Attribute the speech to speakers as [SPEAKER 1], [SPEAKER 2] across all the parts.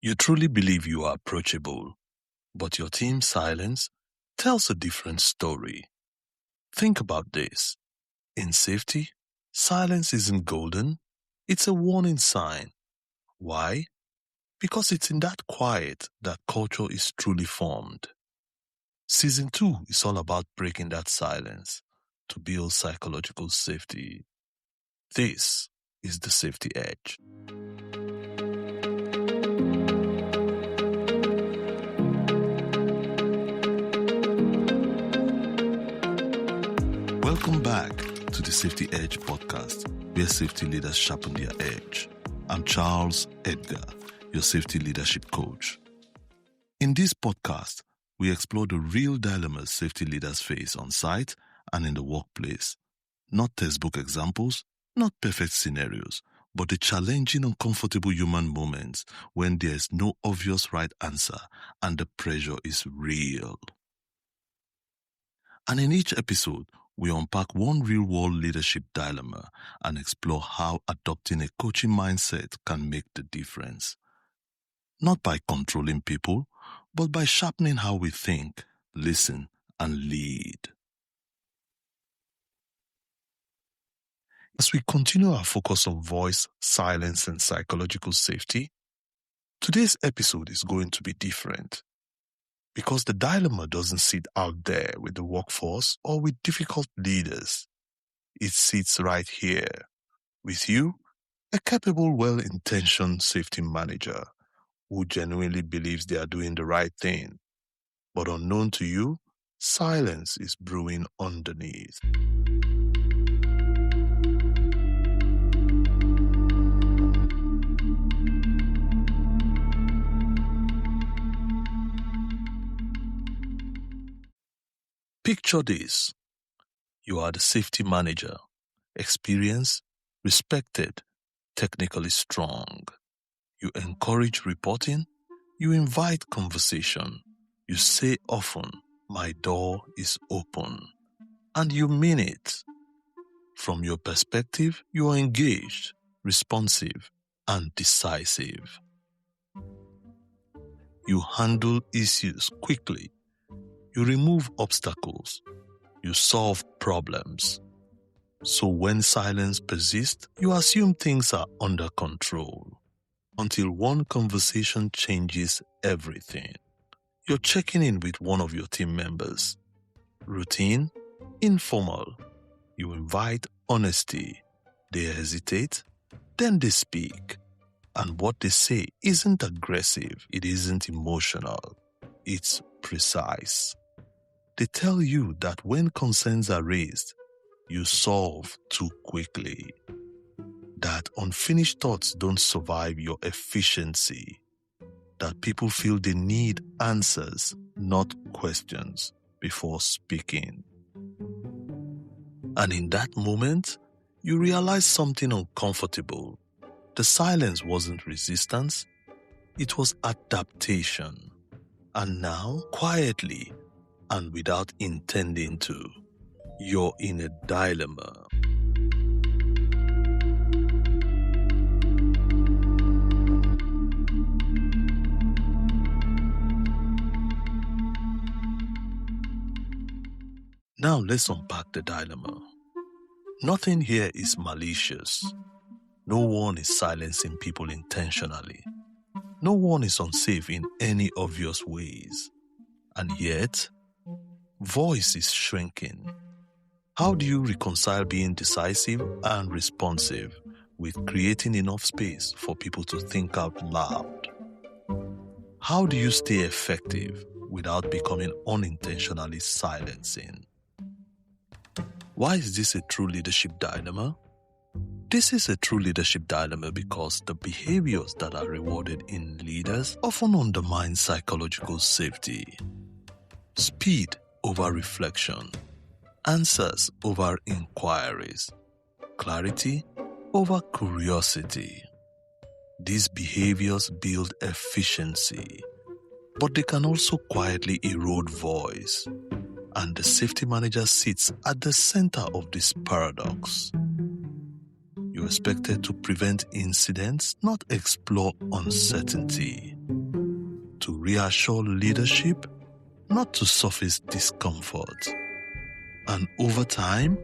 [SPEAKER 1] You truly believe you are approachable, but your team's silence tells a different story. Think about this. In safety, silence isn't golden, it's a warning sign. Why? Because it's in that quiet that culture is truly formed. Season 2 is all about breaking that silence to build psychological safety. This is the Safety Edge. Welcome back to the Safety Edge podcast, where safety leaders sharpen their edge. I'm Charles Edgar, your safety leadership coach. In this podcast, we explore the real dilemmas safety leaders face on site and in the workplace. Not textbook examples, not perfect scenarios, but the challenging, uncomfortable human moments when there is no obvious right answer and the pressure is real. And in each episode, we unpack one real-world leadership dilemma and explore how adopting a coaching mindset can make the difference. Not by controlling people, but by sharpening how we think, listen, and lead. As we continue our focus on voice, silence, and psychological safety, today's episode is going to be different. Because the dilemma doesn't sit out there with the workforce or with difficult leaders. It sits right here with you, a capable, well-intentioned safety manager who genuinely believes they are doing the right thing. But unknown to you, silence is brewing underneath. Picture this. You are the safety manager, experienced, respected, technically strong. You encourage reporting, you invite conversation, you say often, "My door is open," and you mean it. From your perspective, you are engaged, responsive, and decisive. You handle issues quickly. You remove obstacles. You solve problems. So when silence persists, you assume things are under control. Until one conversation changes everything. You're checking in with one of your team members. Routine, informal. You invite honesty. They hesitate, then they speak. And what they say isn't aggressive, it isn't emotional, it's precise. They tell you that when concerns are raised, you solve too quickly. That unfinished thoughts don't survive your efficiency. That people feel they need answers, not questions, before speaking. And in that moment, you realize something uncomfortable. The silence wasn't resistance, it was adaptation. And now, quietly, and without intending to, you're in a dilemma. Now let's unpack the dilemma. Nothing here is malicious. No one is silencing people intentionally. No one is unsafe in any obvious ways. And yet, voice is shrinking. How do you reconcile being decisive and responsive with creating enough space for people to think out loud? How do you stay effective without becoming unintentionally silencing? Why is this a true leadership dilemma? This is a true leadership dilemma because the behaviors that are rewarded in leaders often undermine psychological safety. Speed over reflection, answers over inquiries, clarity over curiosity. These behaviors build efficiency, but they can also quietly erode voice. And the safety manager sits at the center of this paradox. You're expected to prevent incidents, not explore uncertainty. to reassure leadership, not to surface discomfort. And over time,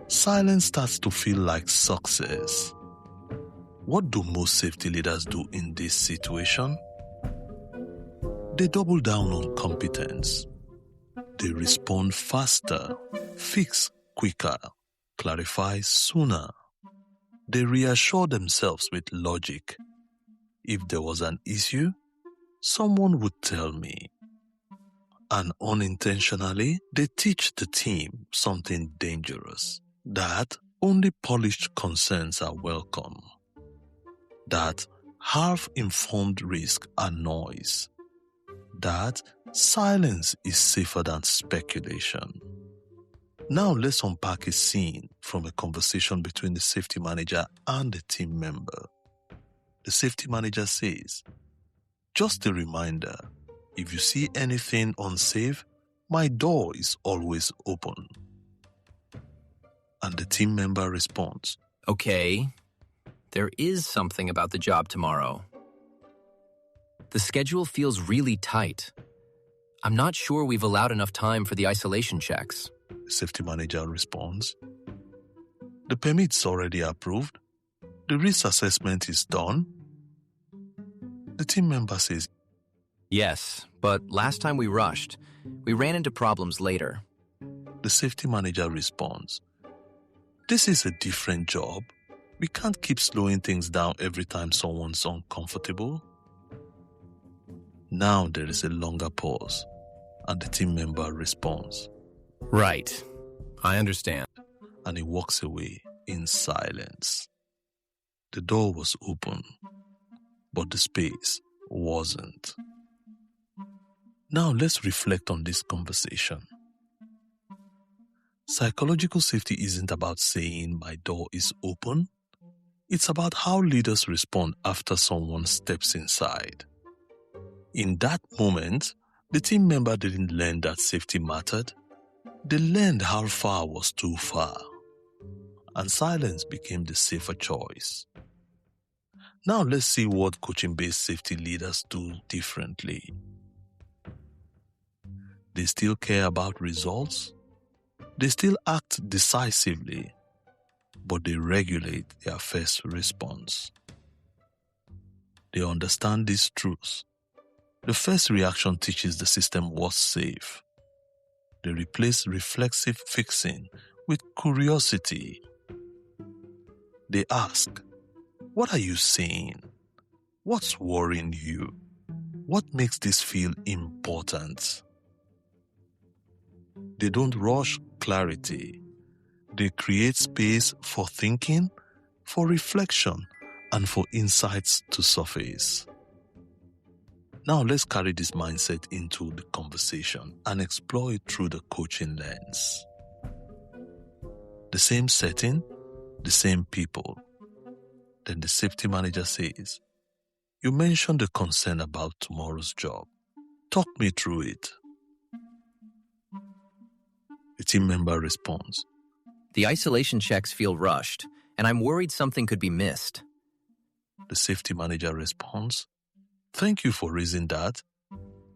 [SPEAKER 1] silence starts to feel like success. What do most safety leaders do in this situation? They double down on competence. They respond faster, fix quicker, clarify sooner. They reassure themselves with logic. If there was an issue, someone would tell me. And unintentionally, they teach the team something dangerous, that only polished concerns are welcome, that half-informed risks are noise, that silence is safer than speculation. Now let's unpack a scene from a conversation between the safety manager and the team member. The safety manager says, "Just a reminder, if you see anything unsafe, my door is always open." And the team member responds,
[SPEAKER 2] "Okay, there is something about the job tomorrow. The schedule feels really tight. I'm not sure we've allowed enough time for the isolation checks."
[SPEAKER 1] The safety manager responds, "The permit's already approved. The risk assessment is done." The team member says,
[SPEAKER 2] "Yes, but last time we rushed, we ran into problems later."
[SPEAKER 1] The safety manager responds, "This is a different job. We can't keep slowing things down every time someone's uncomfortable." Now there is a longer pause, and the team member responds,
[SPEAKER 2] "Right, I understand."
[SPEAKER 1] And he walks away in silence. The door was open, but the space wasn't. Now let's reflect on this conversation. Psychological safety isn't about saying my door is open. It's about how leaders respond after someone steps inside. In that moment, the team member didn't learn that safety mattered. They learned how far was too far, and silence became the safer choice. Now let's see what coaching-based safety leaders do differently. They still care about results. They still act decisively, but they regulate their first response. They understand these truths. The first reaction teaches the system what's safe. They replace reflexive fixing with curiosity. They ask, "What are you saying? What's worrying you? What makes this feel important?" They don't rush clarity. They create space for thinking, for reflection, and for insights to surface. Now let's carry this mindset into the conversation and explore it through the coaching lens. The same setting, the same people. Then the safety manager says, "You mentioned the concern about tomorrow's job. Talk me through it." The team member responds,
[SPEAKER 2] "The isolation checks feel rushed, and I'm worried something could be missed."
[SPEAKER 1] The safety manager responds, "Thank you for raising that.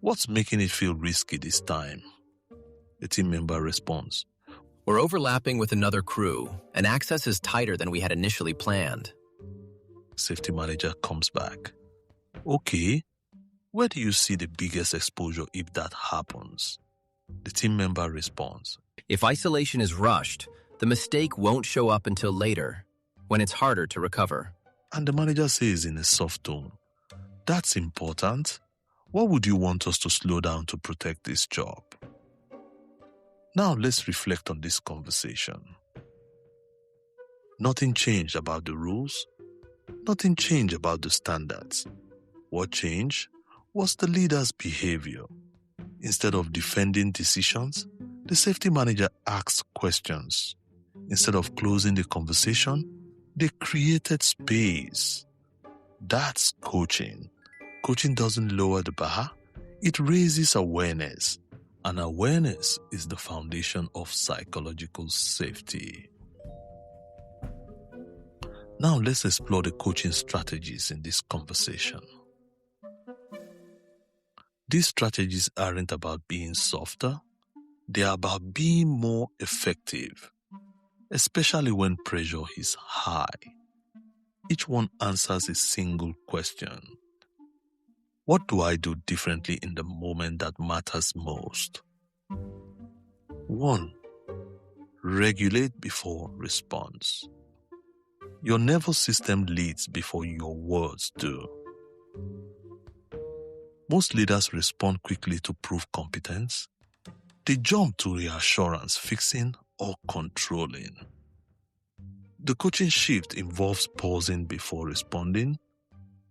[SPEAKER 1] What's making it feel risky this time?" The team member responds,
[SPEAKER 2] "We're overlapping with another crew, and access is tighter than we had initially planned."
[SPEAKER 1] Safety manager comes back, "Okay, where do you see the biggest exposure if that happens?" The team member responds,
[SPEAKER 2] "If isolation is rushed, the mistake won't show up until later, when it's harder to recover."
[SPEAKER 1] And the manager says in a soft tone, "That's important. What would you want us to slow down to protect this job?" Now let's reflect on this conversation. Nothing changed about the rules. Nothing changed about the standards. What changed was the leader's behavior. Instead of defending decisions, the safety manager asked questions. Instead of closing the conversation, they created space. That's coaching. Coaching doesn't lower the bar, it raises awareness. And awareness is the foundation of psychological safety. Now let's explore the coaching strategies in this conversation. These strategies aren't about being softer, they are about being more effective, especially when pressure is high. Each one answers a single question. What do I do differently in the moment that matters most? 1. Regulate before response. Your nervous system leads before your words do. Most leaders respond quickly to prove competence. They jump to reassurance, fixing, or controlling. The coaching shift involves pausing before responding,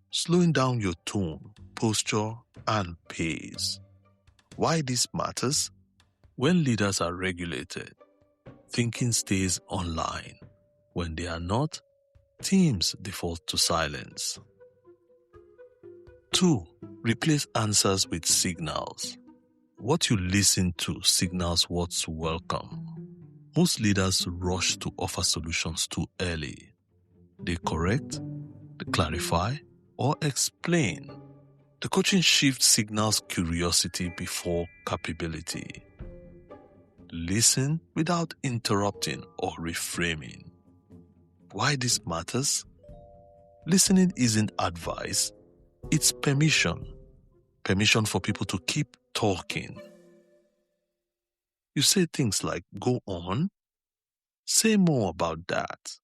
[SPEAKER 1] slowing down your tone, posture, and pace. Why this matters? When leaders are regulated, thinking stays online. When they are not, teams default to silence. 2. Replace answers with signals. What you listen to signals what's welcome. Most leaders rush to offer solutions too early. They correct, they clarify, or explain. The coaching shift signals curiosity before capability. Listen without interrupting or reframing. Why this matters? Listening isn't advice, it's permission. Permission for people to keep talking. You say things like, go on, say more about that.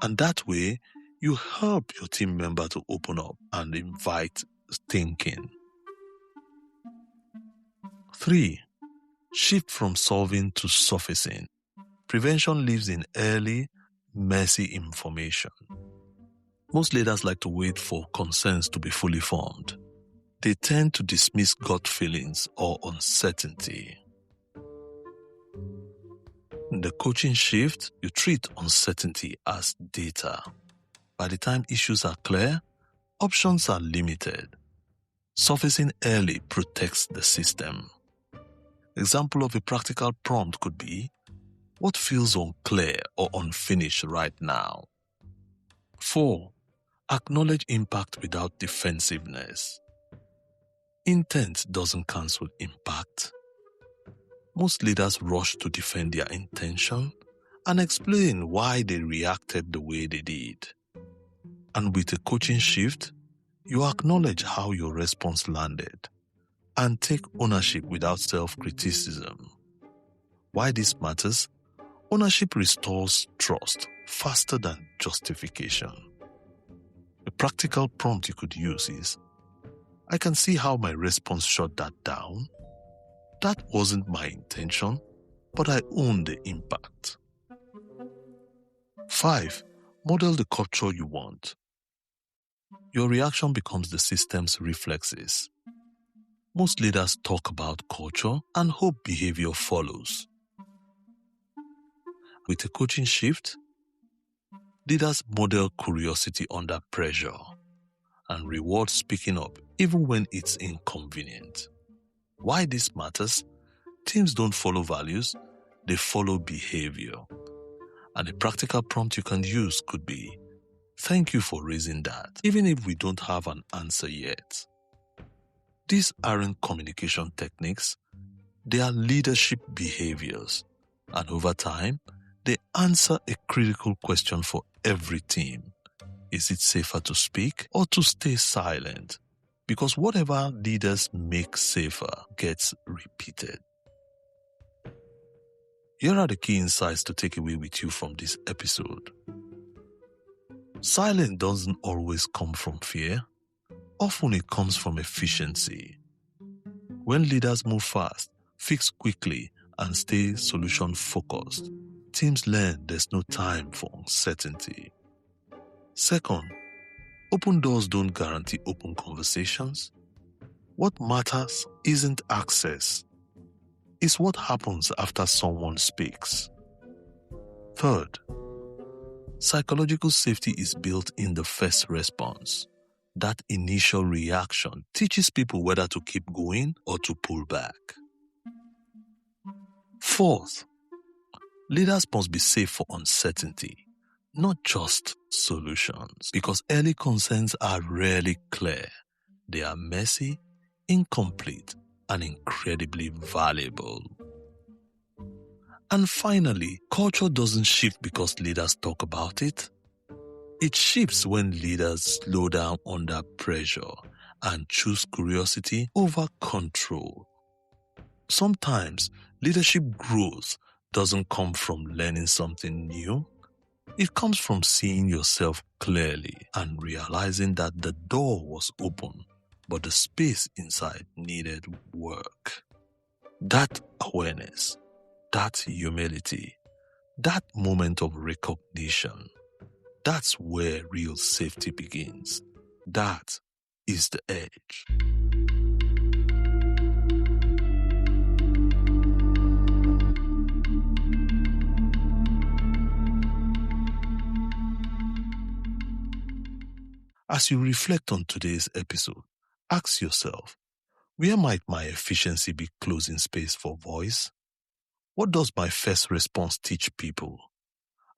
[SPEAKER 1] And that way, you help your team member to open up and invite thinking. 3. Shift from solving to surfacing. Prevention lives in early, messy information. Most leaders like to wait for concerns to be fully formed. They tend to dismiss gut feelings or uncertainty. In the coaching shift, you treat uncertainty as data. By the time issues are clear, options are limited. Surfacing early protects the system. Example of a practical prompt could be, what feels unclear or unfinished right now? 4. Acknowledge impact without defensiveness. Intent doesn't cancel impact. Most leaders rush to defend their intention and explain why they reacted the way they did. And with a coaching shift, you acknowledge how your response landed and take ownership without self-criticism. Why this matters? Ownership restores trust faster than justification. A practical prompt you could use is, I can see how my response shut that down. That wasn't my intention, but I own the impact. 5. Model the culture you want. Your reaction becomes the system's reflexes. Most leaders talk about culture and hope behavior follows. With a coaching shift, leaders model curiosity under pressure and reward speaking up even when it's inconvenient. Why this matters? Teams don't follow values, they follow behavior. And a practical prompt you can use could be, thank you for raising that, even if we don't have an answer yet. These aren't communication techniques, they are leadership behaviors. And over time, they answer a critical question for every team. Is it safer to speak or to stay silent? Because whatever leaders make safer gets repeated. Here are the key insights to take away with you from this episode. Silence doesn't always come from fear. Often it comes from efficiency. When leaders move fast, fix quickly, and stay solution-focused, teams learn there's no time for uncertainty. Second, open doors don't guarantee open conversations. What matters isn't access. It's what happens after someone speaks. Third, psychological safety is built in the first response. That initial reaction teaches people whether to keep going or to pull back. Fourth, leaders must be safe for uncertainty, not just solutions, because early concerns are rarely clear. They are messy, incomplete, and incredibly valuable. And finally, culture doesn't shift because leaders talk about it. It shifts when leaders slow down under pressure and choose curiosity over control. Sometimes leadership growth doesn't come from learning something new. It comes from seeing yourself clearly and realizing that the door was open, but the space inside needed work. That awareness, that humility, that moment of recognition, that's where real safety begins. That is the edge. As you reflect on today's episode, ask yourself, where might my efficiency be closing space for voice? What does my first response teach people?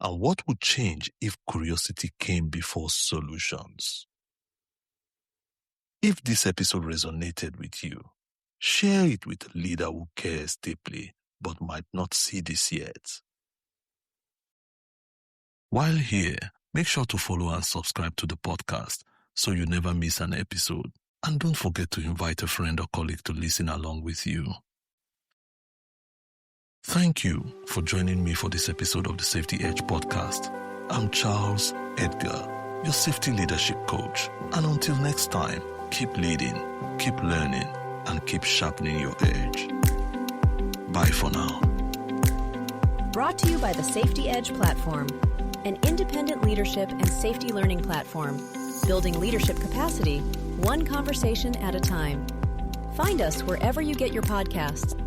[SPEAKER 1] And what would change if curiosity came before solutions? If this episode resonated with you, share it with a leader who cares deeply but might not see this yet. While here, make sure to follow and subscribe to the podcast so you never miss an episode. And don't forget to invite a friend or colleague to listen along with you. Thank you for joining me for this episode of the Safety Edge podcast. I'm Charles Edgar, your safety leadership coach. And until next time, keep leading, keep learning, and keep sharpening your edge. Bye for now.
[SPEAKER 3] Brought to you by the Safety Edge platform, an independent leadership and safety learning platform, building leadership capacity, one conversation at a time. Find us wherever you get your podcasts